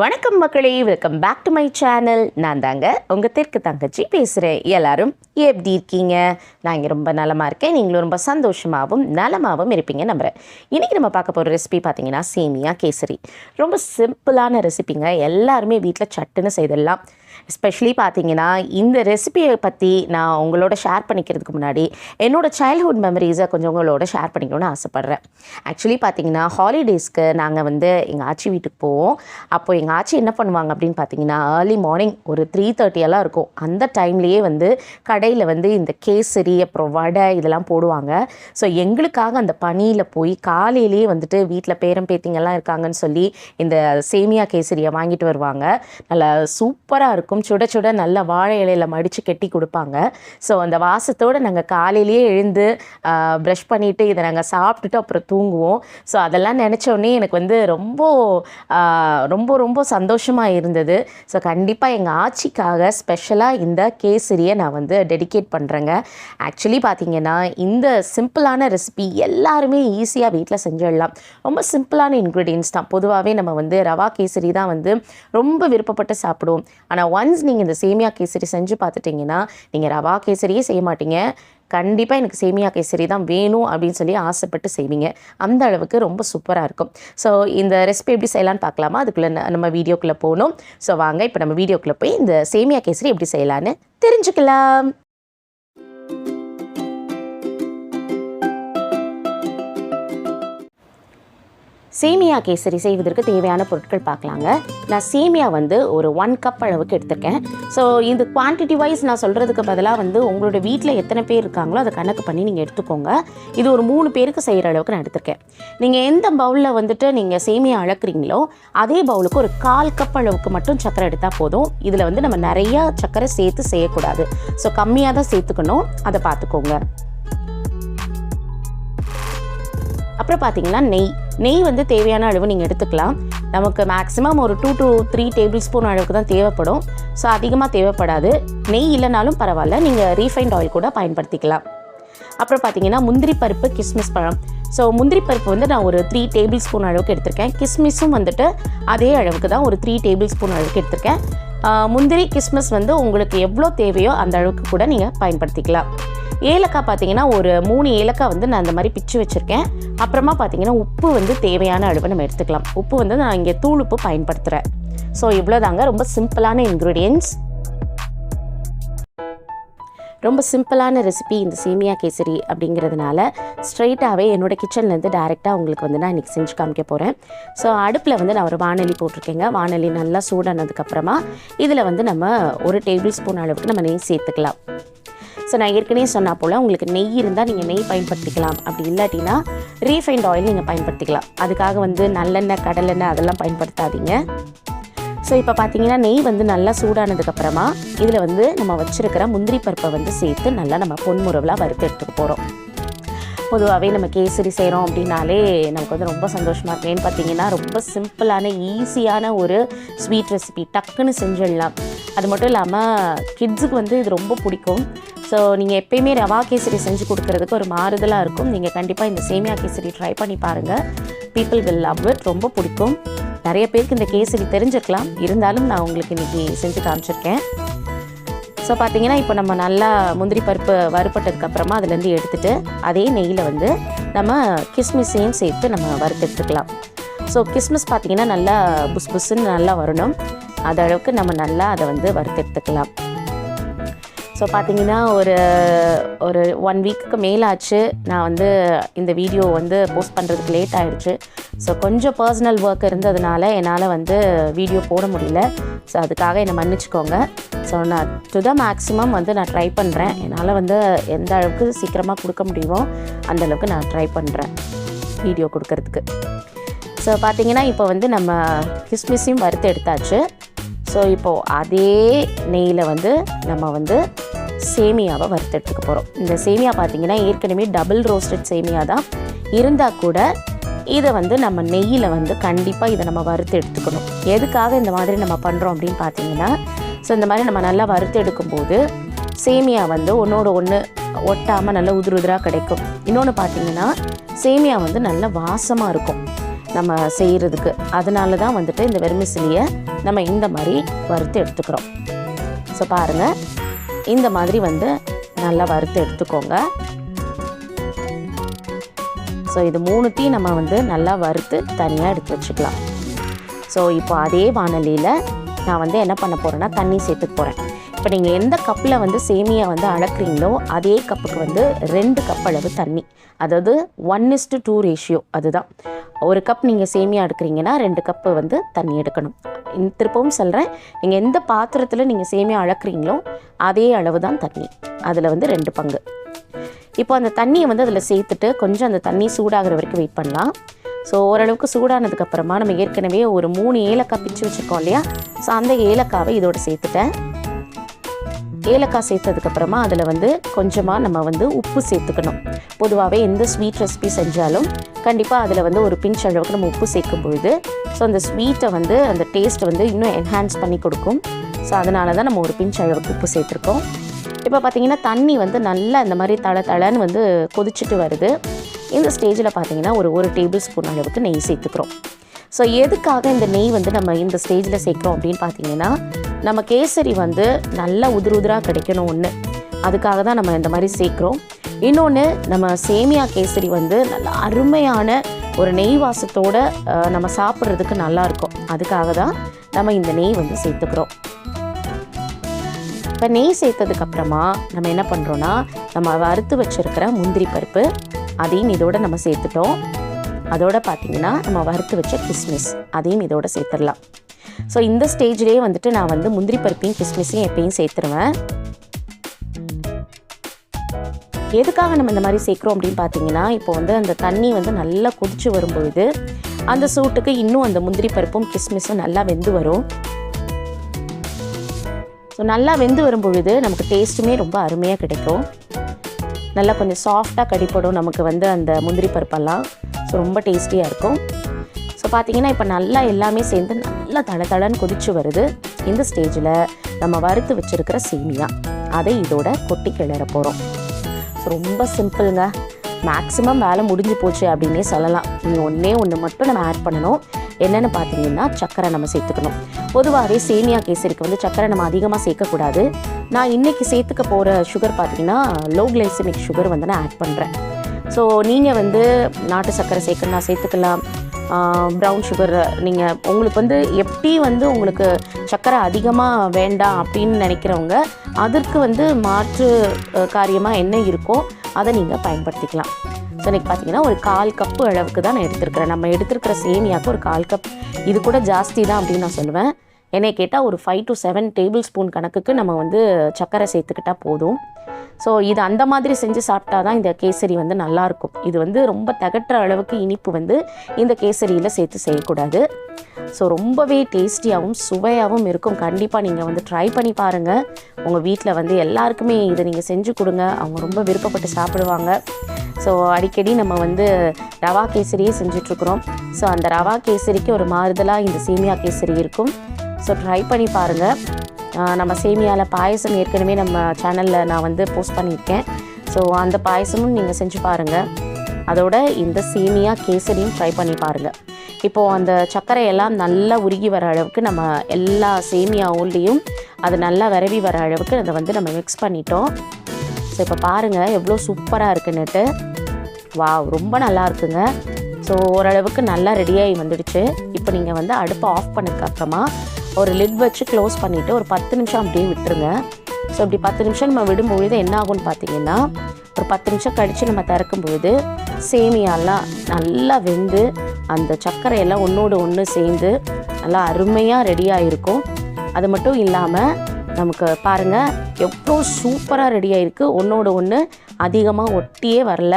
வணக்கம் மக்களே, welcome back to my channel. நான் தாங்க உங்கள் தெற்கு தங்கச்சி பேசுகிறேன். எல்லாரும் எப்படி இருக்கீங்க? நான் இங்கே ரொம்ப நலமாக இருக்கேன். நீங்களும் ரொம்ப சந்தோஷமாகவும் நலமாகவும் இருப்பீங்க நம்புகிறேன். இன்றைக்கி நம்ம பார்க்க போகிற ரெசிபி பார்த்திங்கன்னா சேமியா கேசரி. ரொம்ப சிம்பிளான ரெசிபிங்க. எல்லாருமே வீட்டில் சட்டுன்னு செய்திடலாம். எஸ்பெஷலி பார்த்திங்கன்னா இந்த ரெசிபியை பற்றி நான் உங்களோட ஷேர் பண்ணிக்கிறதுக்கு முன்னாடி என்னோடய சைல்ட்ஹுட் மெமரிஸை கொஞ்சம் உங்களோட ஷேர் பண்ணிக்கணும்னு ஆசைப்பட்றேன். ஆக்சுவலி பார்த்திங்கன்னா ஹாலிடேஸ்க்கு நாங்கள் எங்கள் ஆச்சி வீட்டுக்கு போவோம். அப்போது எங்கள் ஆச்சி என்ன பண்ணுவாங்க அப்படின்னு பார்த்தீங்கன்னா, ஏர்லி மார்னிங் ஒரு 3:30 எல்லாம் இருக்கும். அந்த டைம்லேயே கடையில் இந்த கேசரி அப்புறம் வடை இதெல்லாம் போடுவாங்க. ஸோ எங்களுக்காக அந்த பனியில் போய் காலையிலேயே வீட்டில் பேரம் பேத்திங்கெல்லாம் இருக்காங்கன்னு சொல்லி இந்த சேமியா கேசரியை வாங்கிட்டு வருவாங்க. நல்லா சூப்பராக இருக்கும். சுட சுட நல்ல வாழை இலையில் மடித்து கட்டி கொடுப்பாங்க. ஸோ அந்த வாசத்தோடு நாங்கள் காலையிலேயே எழுந்து ப்ரஷ் பண்ணிவிட்டு இதை நாங்கள் சாப்பிட்டுட்டு அப்புறம் தூங்குவோம். ஸோ அதெல்லாம் நினச்சோடனே எனக்கு ரொம்ப ரொம்ப ரொம்ப சந்தோஷமாக இருந்தது. ஸோ கண்டிப்பாக எங்கள் ஆச்சிக்காக ஸ்பெஷலாக இந்த கேசரியை நான் டெடிகேட் பண்ணுறேங்க. ஆக்சுவலி பார்த்திங்கன்னா இந்த சிம்பிளான ரெசிபி எல்லாருமே ஈஸியாக வீட்டில் செஞ்சிடலாம். ரொம்ப சிம்பிளான இன்க்ரீடியன்ஸ் தான். பொதுவாகவே நம்ம ரவா கேசரி தான் ரொம்ப விருப்பப்பட்டு சாப்பிடுவோம். ஆனால் ஒன்ஸ் நீங்கள் இந்த சேமியா கேசரி செஞ்சு பார்த்துட்டிங்கன்னா நீங்கள் ரவா கேசரியே செய்ய மாட்டீங்க. கண்டிப்பாக எனக்கு சேமியா கேசரி தான் வேணும் அப்படின்னு சொல்லி ஆசைப்பட்டு செய்வீங்க. அந்த அளவுக்கு ரொம்ப சூப்பராக இருக்கும். ஸோ இந்த ரெசிபி எப்படி செய்யலான்னு பார்க்கலாமா? அதுக்குள்ளே நம்ம வீடியோக்குள்ளே போகணும். ஸோ வாங்க இப்போ நம்ம வீடியோக்குள்ளே போய் இந்த சேமியா கேசரி எப்படி செய்யலான்னு தெரிஞ்சுக்கலாம். சேமியா கேசரி செய்வதற்கு தேவையான பொருட்கள் பார்க்கலாங்க. நான் சேமியா ஒரு 1 கப் அளவுக்கு எடுத்துருக்கேன். ஸோ இந்த குவான்டிட்டி வைஸ் நான் சொல்கிறதுக்கு பதிலாக உங்களோட வீட்டில் எத்தனை பேர் இருக்காங்களோ அதை கணக்கு பண்ணி நீங்கள் எடுத்துக்கோங்க. இது ஒரு 3 பேருக்கு செய்கிற அளவுக்கு நான் எடுத்திருக்கேன். நீங்கள் எந்த பவுலில் நீங்கள் சேமியா அளக்குறீங்களோ அதே பவுலுக்கு ஒரு 1/4 கப் அளவுக்கு மட்டும் சர்க்கரை எடுத்தால் போதும். இதில் நம்ம நிறையா சர்க்கரை சேர்த்து செய்யக்கூடாது. ஸோ கம்மியாக தான் சேர்த்துக்கணும், அதை பார்த்துக்கோங்க. அப்புறம் பார்த்தீங்கன்னா நெய் தேவையான அளவு நீங்கள் எடுத்துக்கலாம். நமக்கு மேக்ஸிமம் ஒரு 2 to 3 டேபிள் ஸ்பூன் அளவுக்கு தான் தேவைப்படும். ஸோ அதிகமாக தேவைப்படாது. நெய் இல்லைனாலும் பரவாயில்ல, நீங்கள் ரீஃபைண்ட் ஆயில் கூட பயன்படுத்திக்கலாம். அப்புறம் பார்த்தீங்கன்னா முந்திரி பருப்பு, கிஸ்மிஸ் பழம். ஸோ முந்திரி பருப்பு நான் ஒரு 3 டேபிள் ஸ்பூன் அளவுக்கு எடுத்திருக்கேன். கிஸ்மிஸும் அதே அளவுக்கு தான் ஒரு 3 டேபிள் ஸ்பூன் அளவுக்கு எடுத்திருக்கேன். முந்திரி கிஸ்மிஸ் உங்களுக்கு எவ்வளோ தேவையோ அந்த அளவுக்கு கூட நீங்கள் பயன்படுத்திக்கலாம். ஏலக்காய் பார்த்தீங்கன்னா ஒரு 3 ஏலக்காய் நான் அந்த மாதிரி பிச்சு வச்சுருக்கேன். அப்புறமா பார்த்தீங்கன்னா உப்பு தேவையான அளவு நம்ம எடுத்துக்கலாம். உப்பு நான் இங்கே தூள் உப்பு பயன்படுத்துகிறேன். ஸோ இவ்வளோதாங்க. ரொம்ப சிம்பிளான இன்க்ரீடியன்ட்ஸ். ரொம்ப சிம்பிளான ரெசிபி இந்த சேமியா கேசரி அப்படிங்கிறதுனால ஸ்ட்ரைட்டாகவே என்னோடய கிச்சன்லேருந்து டேரெக்டாக உங்களுக்கு நான் இன்றைக்கி செஞ்சு காமிக்க போகிறேன். ஸோ அடுப்பில் நான் ஒரு வானொலி போட்டிருக்கேங்க. வானொலி நல்லா சூடானதுக்கப்புறமா இதில் நம்ம ஒரு டேபிள் ஸ்பூன் அளவுக்கு நம்ம நெய் சேர்த்துக்கலாம். ஸோ நான் ஏற்கனவே சொன்னால் போல் உங்களுக்கு நெய் இருந்தால் நீங்கள் நெய் பயன்படுத்திக்கலாம். அப்படி இல்லாட்டினா ரீஃபைண்ட் ஆயில் நீங்கள் பயன்படுத்திக்கலாம். அதுக்காக நல்லெண்ணெய், கடலெண்ணெய் அதெல்லாம் பயன்படுத்தாதீங்க. ஸோ இப்போ பார்த்தீங்கன்னா நெய் நல்லா சூடானதுக்கப்புறமா இதில் நம்ம வச்சுருக்கிற முந்திரி பருப்பை சேர்த்து நல்லா நம்ம பொன்முறவலாக வறுத்து எடுத்துக்க போகிறோம். பொதுவாகவே நம்ம கேசரி செய்கிறோம் அப்படின்னாலே நமக்கு ரொம்ப சந்தோஷமாக இருக்கும். ஏன்னு பார்த்தீங்கன்னா ரொம்ப சிம்பிளான ஈஸியான ஒரு ஸ்வீட் ரெசிபி, டக்குன்னு செஞ்சிடலாம். அது மட்டும் இல்லாமல் கிட்ஸுக்கு இது ரொம்ப பிடிக்கும். ஸோ நீங்கள் எப்போயுமே ரவா கேசரி செஞ்சு கொடுக்கறதுக்கு ஒரு மாறுதலாக இருக்கும். நீங்கள் கண்டிப்பாக இந்த சேமியா கேசரி ட்ரை பண்ணி பாருங்கள். People will love it. ரொம்ப பிடிக்கும். நிறைய பேருக்கு இந்த கேசரி தெரிஞ்சிருக்கலாம், இருந்தாலும் நான் உங்களுக்கு இன்றைக்கி செஞ்சு காமிச்சிருக்கேன். ஸோ பார்த்தீங்கன்னா இப்போ நம்ம நல்லா முந்திரி பருப்பு வறுப்பட்டதுக்கப்புறமா அதுலேருந்து எடுத்துகிட்டு அதே நெய்யில் நம்ம கிஸ்மிஸையும் சேர்த்து நம்ம வறுத்து எடுத்துக்கலாம். ஸோ கிஸ்மிஸ் பார்த்திங்கன்னா நல்லா புஸ் புஸ்ன்னு நல்லா வரணும். அது அளவுக்கு நம்ம நல்லா அதை வறுத்து எடுத்துக்கலாம். ஸோ பார்த்திங்கன்னா ஒரு 1 வீக்குக்கு மேலாச்சு நான் இந்த வீடியோ போஸ்ட் பண்ணுறதுக்கு லேட் ஆகிடுச்சு. ஸோ கொஞ்சம் பர்சனல் ஒர்க் இருந்ததுனால என்னால் வீடியோ போட முடியல. ஸோ அதுக்காக என்னை மன்னிச்சிக்கோங்க. ஸோ நான் டு த மேக்ஸிமம் நான் ட்ரை பண்ணுறேன். என்னால் எந்த அளவுக்கு சீக்கிரமாக கொடுக்க முடியுமோ அந்தளவுக்கு நான் ட்ரை பண்ணுறேன் வீடியோ கொடுக்கறதுக்கு. ஸோ பார்த்திங்கன்னா இப்போ நம்ம கிஸ்மிஸையும் வறுத்து எடுத்தாச்சு. ஸோ இப்போது அதே நெய்யில் நம்ம சேமியாவை வறுத்து எடுத்துக்க போகிறோம். இந்த சேமியா பார்த்திங்கன்னா ஏற்கனவே டபுள் ரோஸ்டட் சேமியா தான் இருந்தால் கூட இதை நம்ம நெய்யில் கண்டிப்பாக இதை நம்ம வறுத்து எடுத்துக்கணும். எதுக்காக இந்த மாதிரி நம்ம பண்ணுறோம் அப்படின்னு பார்த்தீங்கன்னா, ஸோ இந்த மாதிரி நம்ம நல்லா வறுத்து எடுக்கும்போது சேமியா ஒன்றோட ஒன்று ஒட்டாமல் நல்லா உதிராக கிடைக்கும். இன்னொன்று பார்த்தீங்கன்னா சேமியா நல்லா வாசமாக இருக்கும். நம்ம செய்கிறதுக்கு. அதனால தான் வந்துட்டு இந்த வெர்மிசெல்லியை நம்ம இந்த மாதிரி வறுத்து எடுத்துக்கிறோம். ஸோ பாருங்கள், இந்த மாதிரி வந்து நல்லா வறுத்து எடுத்துக்கோங்க. ஸோ இது 3த்தையும் நம்ம வந்து நல்லா வறுத்து தனியாக எடுத்து வச்சுக்கலாம். ஸோ இப்போ அதே வாணலியில் நான் வந்து என்ன பண்ண போகிறேன்னா தண்ணி சேர்த்துக்க போகிறேன். இப்போ நீங்கள் எந்த கப்பில் வந்து சேமியா வந்து அளக்குறீங்களோ அதே கப்புக்கு வந்து 2 கப் அளவு தண்ணி, அதாவது 1:2 ரேஷியோ. அதுதான், ஒரு கப் நீங்கள் சேமியா எடுக்கிறீங்கன்னா 2 கப்பு வந்து தண்ணி எடுக்கணும். திருப்பவும் சொல்கிறேன், நீங்கள் எந்த பாத்திரத்தில் நீங்கள் சேமியா அளக்குறீங்களோ அதே அளவு தான் தண்ணி, அதில் வந்து 2 பங்கு. இப்போ அந்த தண்ணியை வந்து அதில் சேர்த்துட்டு கொஞ்சம் அந்த தண்ணி சூடாகிற வரைக்கும் வெயிட் பண்ணலாம். ஸோ ஓரளவுக்கு சூடானதுக்கப்புறமா நம்ம ஏற்கனவே ஒரு 3 ஏலக்காய் பிச்சு வச்சுருக்கோம் இல்லையா, ஸோ அந்த ஏலக்காவை இதோட சேர்த்துட்டேன். ஏலக்காய் சேர்த்ததுக்கப்புறமா அதில் வந்து கொஞ்சமாக நம்ம வந்து உப்பு சேர்த்துக்கணும். பொதுவாகவே எந்த ஸ்வீட் ரெசிபி செஞ்சாலும் கண்டிப்பாக அதில் வந்து ஒரு பிஞ்ச் அளவுக்கு நம்ம உப்பு சேர்க்கும் பொழுது ஸோ அந்த ஸ்வீட்டை வந்து அந்த டேஸ்ட்டை வந்து இன்னும் என்ஹான்ஸ் பண்ணி கொடுக்கும். ஸோ அதனால தான் நம்ம ஒரு பிஞ்ச் அளவுக்கு உப்பு சேர்த்துருக்கோம். இப்போ பார்த்திங்கன்னா தண்ணி வந்து நல்லா இந்த மாதிரி தளன்னு வந்து கொதிச்சுட்டு வருது. இந்த ஸ்டேஜில் பார்த்திங்கன்னா ஒரு டேபிள் ஸ்பூன் அளவுக்கு நெய் சேர்த்துக்கிறோம். ஸோ எதுக்காக இந்த நெய் வந்து நம்ம இந்த ஸ்டேஜில் சேர்க்குறோம் அப்படின்னு பார்த்தீங்கன்னா, நம்ம கேசரி வந்து நல்லா உதிராக கிடைக்கணும் ஒன்று, அதுக்காக தான் நம்ம இந்த மாதிரி சேர்க்குறோம். இன்னொன்று, நம்ம சேமியா கேசரி வந்து நல்லா அருமையான ஒரு நெய் வாசத்தோடு நம்ம சாப்பிட்றதுக்கு நல்லாயிருக்கும். அதுக்காக தான் நம்ம இந்த நெய் வந்து சேர்த்துக்கிறோம். இப்போ நெய் சேர்த்ததுக்கப்புறமா நம்ம என்ன பண்ணுறோன்னா, நம்ம வறுத்து வச்சுருக்கிற முந்திரி பருப்பு அதையும் இதோட நம்ம சேர்த்துட்டோம். அதோட பார்த்திங்கன்னா நம்ம வறுத்து வச்ச கிஸ்மிஸ் அதையும் இதோட சேர்த்துடலாம். ஸோ இந்த ஸ்டேஜ்லேயே வந்துட்டு நான் வந்து முந்திரி பருப்பையும் கிஸ்மிஸையும் எப்பயும் சேர்த்துருவேன். எதுக்காக நம்ம இந்த மாதிரி சேர்க்குறோம் அப்படின்னு பார்த்தீங்கன்னா, இப்போ வந்து அந்த தண்ணி வந்து நல்லா கொதிச்சு வரும்பொழுது அந்த சூட்டுக்கு இன்னும் அந்த முந்திரி பருப்பும் கிஸ்மிஸும் நல்லா வெந்து வரும். ஸோ நல்லா வெந்து வரும்பொழுது நமக்கு டேஸ்ட்டுமே ரொம்ப அருமையாக கிடைக்கும். நல்லா கொஞ்சம் சாஃப்டாக கடிப்படும் நமக்கு வந்து அந்த முந்திரி பருப்பெல்லாம். ஸோ ரொம்ப டேஸ்டியாக இருக்கும். ஸோ பார்த்திங்கன்னா இப்போ நல்லா எல்லாமே சேர்ந்து நல்லா தளன்னு கொதிச்சு வருது. இந்த ஸ்டேஜில் நம்ம வறுத்து வச்சுருக்கிற சேமியா அதை இதோட கொட்டி கிளற போகிறோம். ஸோ ரொம்ப சிம்பிளுங்க, மேக்ஸிமம் வேலை முடிஞ்சு போச்சு அப்படின்னே சொல்லலாம். நீங்கள் ஒன்று மட்டும் நம்ம ஆட் பண்ணணும். என்னென்னு பார்த்தீங்கன்னா, சர்க்கரை நம்ம சேர்த்துக்கணும். பொதுவாகவே சேமியா கேசரிக்கு வந்து சர்க்கரை நம்ம அதிகமாக சேர்க்கக்கூடாது. நான் இன்றைக்கி சேர்த்துக்க போகிற சுகர் பார்த்திங்கன்னா லோ கிளைசமிக் சுகர் வந்து நான் ஆட் பண்ணுறேன். ஸோ நீங்கள் வந்து நாட்டு சர்க்கரை சேர்க்கணும்னா சேர்த்துக்கலாம். ப்ரௌன் சுகர் நீங்கள் உங்களுக்கு வந்து எப்படி வந்து உங்களுக்கு சர்க்கரை அதிகமாக வேண்டாம் அப்படின்னு நினைக்கிறவங்க அதற்கு வந்து மாற்று காரியமாக என்ன இருக்கோ அதை நீங்கள் பயன்படுத்திக்கலாம். ஸோ இன்றைக்கி பார்த்தீங்கன்னா ஒரு 1/4 கப்பு அளவுக்கு தான் நான் எடுத்துருக்கிறேன். நம்ம எடுத்துருக்கிற சேமியாவுக்கு ஒரு 1/4 கப், இது கூட ஜாஸ்தி தான் அப்படின்னு நான் சொல்லுவேன். என்னை கேட்டால் ஒரு 5 to 7 டேபிள் ஸ்பூன் கணக்குக்கு நம்ம வந்து சர்க்கரை சேர்த்துக்கிட்டால் போதும். ஸோ இது அந்த மாதிரி செஞ்சு சாப்பிட்டா தான் இந்த கேசரி வந்து நல்லாயிருக்கும். இது வந்து ரொம்ப தகட்டுற அளவுக்கு இனிப்பு வந்து இந்த கேசரியில் சேர்த்து செய்யக்கூடாது. ஸோ ரொம்பவே டேஸ்டியாகவும் சுவையாகவும் இருக்கும். கண்டிப்பாக நீங்கள் வந்து ட்ரை பண்ணி பாருங்கள். உங்கள் வீட்டில் வந்து எல்லாருக்குமே இதை நீங்கள் செஞ்சு கொடுங்க, அவங்க ரொம்ப விருப்பப்பட்டு சாப்பிடுவாங்க. ஸோ அடிக்கடி நம்ம வந்து ரவா கேசரியே செஞ்சிட்ருக்குறோம். ஸோ அந்த ரவா கேசரிக்கு ஒரு மாறுதலாக இந்த சேமியா கேசரி இருக்கும். ஸோ ட்ரை பண்ணி பாருங்கள். நம்ம சேமியாவில் பாயசம் ஏற்கனவே நம்ம சேனலில் நான் வந்து போஸ்ட் பண்ணியிருக்கேன். ஸோ அந்த பாயசமும் நீங்கள் செஞ்சு பாருங்கள். அதோட இந்த சேமியா கேசரியும் ட்ரை பண்ணி பாருங்கள். இப்போது அந்த சர்க்கரையெல்லாம் நல்லா உருகி வர அளவுக்கு நம்ம எல்லா சேமியாவுலேயும் அது நல்லா விரவி வர அளவுக்கு அதை வந்து நம்ம மிக்ஸ் பண்ணிட்டோம். ஸோ இப்போ பாருங்கள் எவ்வளோ சூப்பராக இருக்குன்னுட்டு. ரொம்ப நல்லா இருக்குங்க. ஸோ ஓரளவுக்கு நல்லா ரெடியாகி வந்துடுச்சு. இப்போ நீங்கள் வந்து அடுப்பை ஆஃப் பண்ணதுக்கப்புறமா ஒரு லிட் வச்சு க்ளோஸ் பண்ணிவிட்டு ஒரு 10 நிமிஷம் அப்படியே விட்டுருங்க. ஸோ இப்படி 10 நிமிஷம் நம்ம விடும்பொழுது என்ன ஆகும்னு பார்த்தீங்கன்னா, ஒரு 10 நிமிஷம் கழித்து நம்ம திறக்கும்பொழுது சேமியாலாம் நல்லா வெந்து அந்த சர்க்கரையெல்லாம் ஒன்றோடு ஒன்று சேர்ந்து நல்லா அருமையாக ரெடியாக இருக்கும். அது மட்டும் இல்லாமல் நமக்கு பாருங்கள் எவ்வளோ சூப்பராக ரெடியாக இருக்குது. ஒன்றோடு ஒன்று அதிகமாக ஒட்டியே வரல,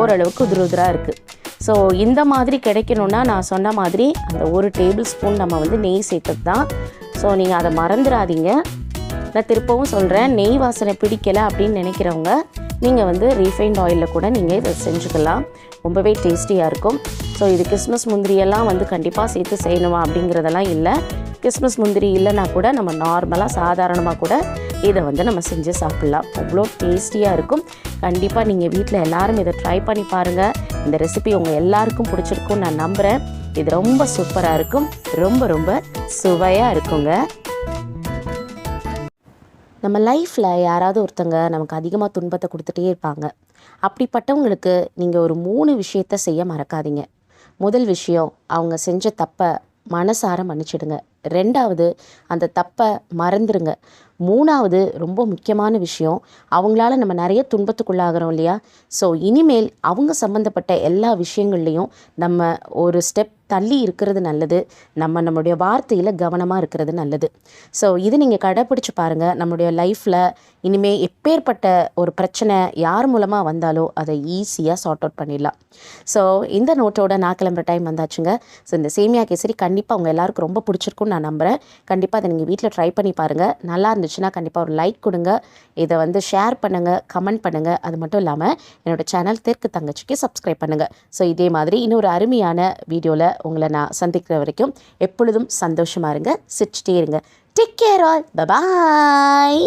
ஓரளவுக்கு உதிராக இருக்குது. ஸோ இந்த மாதிரி கிடைக்கணுன்னா நான் சொன்ன மாதிரி அந்த ஒரு டேபிள் ஸ்பூன் நம்ம வந்து நெய் சேர்த்தது தான். ஸோ நீங்கள் அதை மறந்துடாதீங்க. நான் திருப்பவும் சொல்கிறேன், நெய் வாசனை பிடிக்கலை அப்படின்னு நினைக்கிறவங்க நீங்கள் வந்து ரீஃபைண்ட் ஆயிலில் கூட நீங்கள் இதை செஞ்சுக்கலாம். ரொம்பவே டேஸ்டியாக இருக்கும். ஸோ இது கிறிஸ்மஸ் முந்திரியெல்லாம் வந்து கண்டிப்பாக சேர்த்து செய்யணுமா அப்படிங்கிறதெல்லாம் இல்லை. கிறிஸ்மஸ் முந்திரி இல்லைனா கூட நம்ம நார்மலாக சாதாரணமாக கூட இதை வந்து நம்ம செஞ்சு சாப்பிட்லாம். அவ்வளோ டேஸ்டியாக இருக்கும். கண்டிப்பாக நீங்கள் வீட்டில் எல்லோரும் இதை ட்ரை பண்ணி பாருங்கள். இந்த ரெசிபி உங்கள் எல்லாருக்கும் பிடிச்சிருக்கும்னு நான் நம்புகிறேன். இது ரொம்ப சூப்பராக இருக்கும், ரொம்ப ரொம்ப சுவையாக இருக்குங்க. நம்ம லைஃப்பில் யாராவது ஒருத்தங்க நமக்கு அதிகமாக துன்பத்தை கொடுத்துட்டே இருப்பாங்க. அப்படிப்பட்டவங்களுக்கு நீங்கள் ஒரு 3 விஷயத்த செய்ய மறக்காதீங்க. முதல் விஷயம், அவங்க செஞ்ச தப்பை மனசார மன்னிச்சிடுங்க. 2வது, அந்த தப்பை மறந்துடுங்க. 3வது, ரொம்ப முக்கியமான விஷயம், அவங்களால நம்ம நிறைய துன்பத்துக்குள்ளாகிறோம் இல்லையா? ஸோ இனிமேல் அவங்க சம்மந்தப்பட்ட எல்லா விஷயங்கள்லேயும் நம்ம ஒரு ஸ்டெப் தள்ளி இருக்கிறது நல்லது. நம்மளுடைய வார்த்தையில் கவனமாக இருக்கிறது நல்லது. ஸோ இது நீங்கள் கடைப்பிடிச்சு பாருங்கள். நம்மளுடைய லைஃப்பில் இனிமேல் எப்பேற்பட்ட ஒரு பிரச்சனை யார் மூலமாக வந்தாலோ அதை ஈஸியாக சார்ட் அவுட் பண்ணிடலாம். ஸோ இந்த நோட்டோட நான் கிளம்புற டைம் வந்தாச்சுங்க. ஸோ இந்த சேமியா கேசரி கண்டிப்பாக அவங்க எல்லாருக்கும் ரொம்ப பிடிச்சிருக்குன்னு நான் நம்புகிறேன். கண்டிப்பாக அதை நீங்கள் வீட்டில் ட்ரை பண்ணி பாருங்கள். நல்லா இருந்துச்சுன்னா கண்டிப்பாக ஒரு லைக் கொடுங்க. இதை ஷேர் பண்ணுங்கள், கமெண்ட் பண்ணுங்கள். அது மட்டும் இல்லாமல் என்னோடய சேனல் தெற்கு தங்கச்சிக்கு சப்ஸ்கிரைப் பண்ணுங்கள். ஸோ இதே மாதிரி இன்னொரு அருமையான வீடியோவில் உங்களை நான் சந்திக்கிற வரைக்கும் எப்பொழுதும் சந்தோஷமாக இருங்க, சிரிச்சிட்டே இருங்க. Take care all, bye bye.